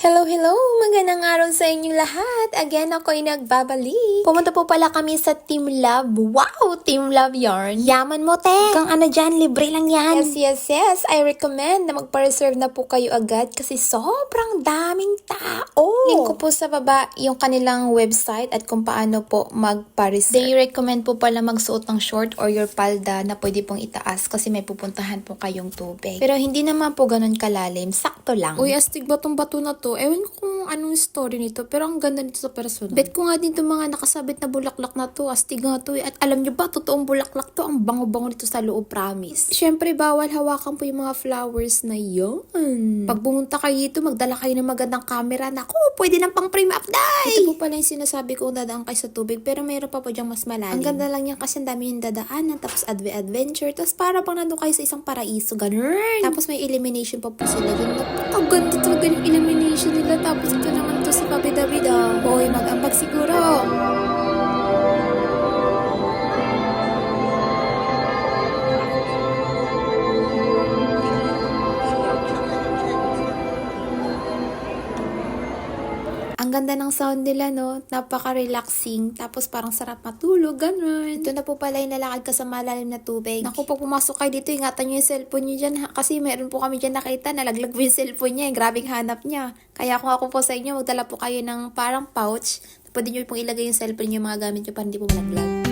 Hello, hello! Magandang araw sa inyong lahat! Again, ako'y nagbabalik. Pumunta po pala kami sa Team Love. Wow! Team Love yarn. Yaman mo, te! Kung ano dyan, libre lang yan. Yes. I recommend na magpa-reserve na po kayo agad kasi sobrang daming tao. Link ko po sa baba yung kanilang website at kung paano po magpa-reserve. They recommend po pala magsuot ng short or your palda na pwede pong itaas kasi may pupuntahan po kayong tubig. Pero hindi naman po ganun kalalim. Sakto lang. Uy, astig ba tong bato na to? Ewan ko kung anong story nito, pero ang ganda nito sa personal. Bet ko nga din itong mga nakasabit na bulaklak na to, astig nga to. At alam nyo ba, totoong bulaklak to, ang bango-bango nito sa loob, promise. Siyempre, bawal hawakan po yung mga flowers na yun. Pag pumunta kayo dito, magdala kayo ng magandang camera. Naku, pwede ng pang frame up, day! Ito po pala yung sinasabi kong dadaan kayo sa tubig, pero mayroon pa po dyang mas malalim. Ang ganda lang yan kasi ang dami yung dadaanan, tapos adventure, tapos para pang nandun kayo sa isang paraiso, ganun. Tapos may elimination pa po sila dun. Napakaganda talaga yung elimination nila. Tapos ito naman to si Pabida-Bida. Hoy, mag-ambag siguro. Ang ganda ng sound nila, no? Napaka-relaxing. Tapos parang sarap matulog, ganun. Ito na po pala yung lalakad ka sa malalim na tubig. Naku, pag pumasok kayo dito, ingatan nyo yung cellphone nyo dyan. Kasi meron po kami dyan nakita, nalaglag po yung cellphone niya. Grabing hanap niya. Kaya kung ako po sa inyo, magdala po kayo ng parang pouch. Pwede nyo pong ilagay yung cellphone nyo, mga gamit nyo para hindi po malaglag.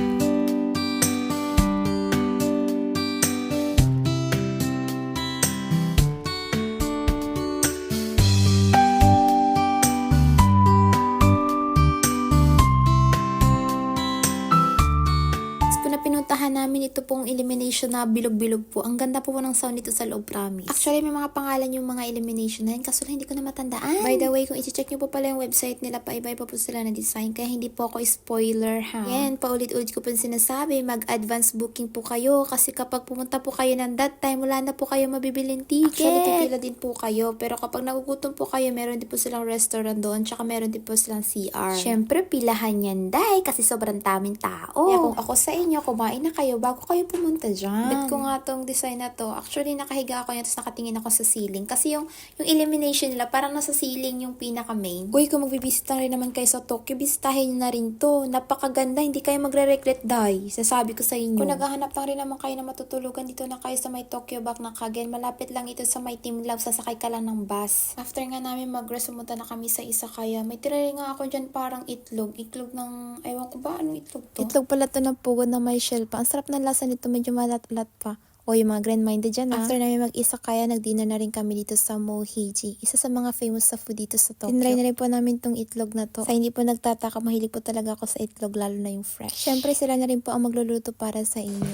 Na pinuntahan namin ito pong elimination na bilog-bilog po. Ang ganda po ng sound nito sa loob, promise. Actually, may mga pangalan yung mga elimination na yun, kaso hindi ko na matandaan. By the way, kung i-check nyo po pala yung website nila, paiba-iba po sila na design, kaya hindi po ako spoiler, ha? Yan, paulit-ulit ko po sinasabi, mag-advance booking po kayo, kasi kapag pumunta po kayo ng that time, wala na po kayo mabibiling ticket. Actually, pipila din po kayo, pero kapag nagugutom po kayo, meron din po silang restaurant doon, tsaka meron din po silang CR. Siyempre, pilahan yan, day, kasi sobrang daming tao. Kaya kung ako sa inyo, kumain na kayo bago kayo pumunta dyan. Bet ko nga tong design na to. Actually, nakahiga ako yan, tapos nakatingin ako sa ceiling. Kasi yung elimination nila, parang nasa ceiling yung pinaka-main. Uy, kung magbibisita rin naman kayo sa Tokyo, bisitahin nyo na rin to. Napakaganda, hindi kayo magre-regret, day. Sasabi ko sa inyo. Kung naghahanap lang rin naman kayo na matutulugan, dito na kayo sa may Tokyo Back na Kagen. Malapit lang ito sa may Team Love, sasakay ka lang ng bus. After nga namin mag-rest, sumunta na kami sa Izakaya. May tira nga ako dyan parang itlog. Itlog ng, ewan ko ba, anong itlog to? Itlog pala to ng pugod na may shell pa. Ang sarap ng lasa nito, medyo malat-lat pa. O yung mga grand-minded dyan, ha? After namin mag-Izakaya, nag-dinner na rin kami dito sa Moheiji. Isa sa mga famous sa food dito sa Tokyo. Tinry na rin po namin tong itlog na to. Sa hindi po nagtataka, mahilig po talaga ako sa itlog, lalo na yung fresh. Syempre, sila na rin po ang magluluto para sa inyo.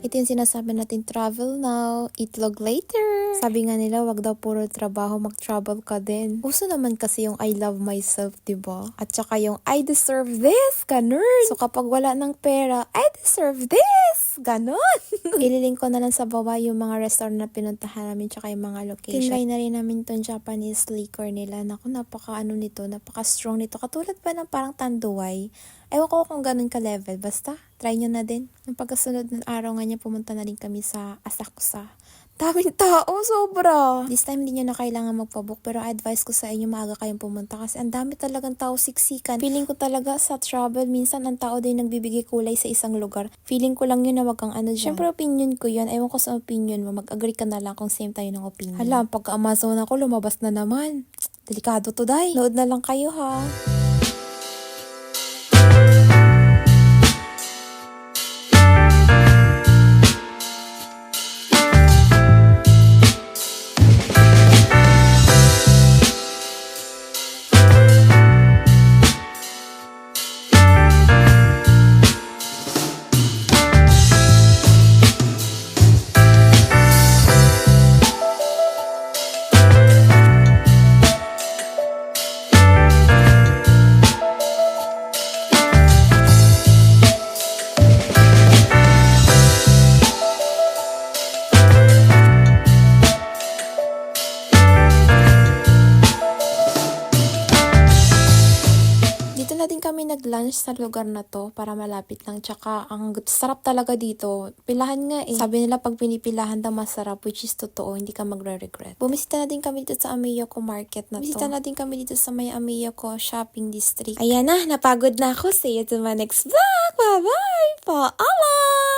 Ito yung sinasabi natin, travel now, itlog later. Sabi nga nila, wag daw puro trabaho, mag-travel ka din. Uso naman kasi yung I love myself, diba? At saka yung I deserve this, ganun. So kapag wala ng pera, I deserve this, ganun. Ililink ko na lang sa baba yung mga restaurant na pinuntahan namin, tsaka yung mga location. Tinry na rin namin tong Japanese liquor nila. Naku, napaka-strong nito. Katulad pa ng parang tanduay. Ewan ko kung ganun ka-level. Basta, try nyo na din. Nung pagkasunod ng araw nga niya, pumunta na rin kami sa Asakusa. Daming tao, sobra. This time, hindi nyo na kailangan magpabook, pero advice ko sa inyo, maaga kayong pumunta kasi ang dami talagang tao siksikan. Feeling ko talaga sa travel, minsan ang tao din nagbibigay kulay sa isang lugar. Feeling ko lang yun na wag kang ano dyan. Siyempre, opinion ko yun. Ewan ko sa opinion mo. Mag-agree ka na lang kung same tayo ng opinion. Hala, pagka-Amazon ako, lumabas na naman. Delikado to, day. Load na lang kayo, ha. Dito na din kami nag-lunch sa lugar na to para malapit lang. Tsaka ang sarap talaga dito. Pilahan nga eh. Sabi nila pag pinipilahan daw masarap, which is totoo. Hindi ka magre-regret. Bumisita na din kami dito sa Ameyoko Market na to. Bumisita na din kami dito sa may Ameyoko Shopping District. Ayan na, napagod na ako. See you to my next vlog. Bye-bye! Paalam!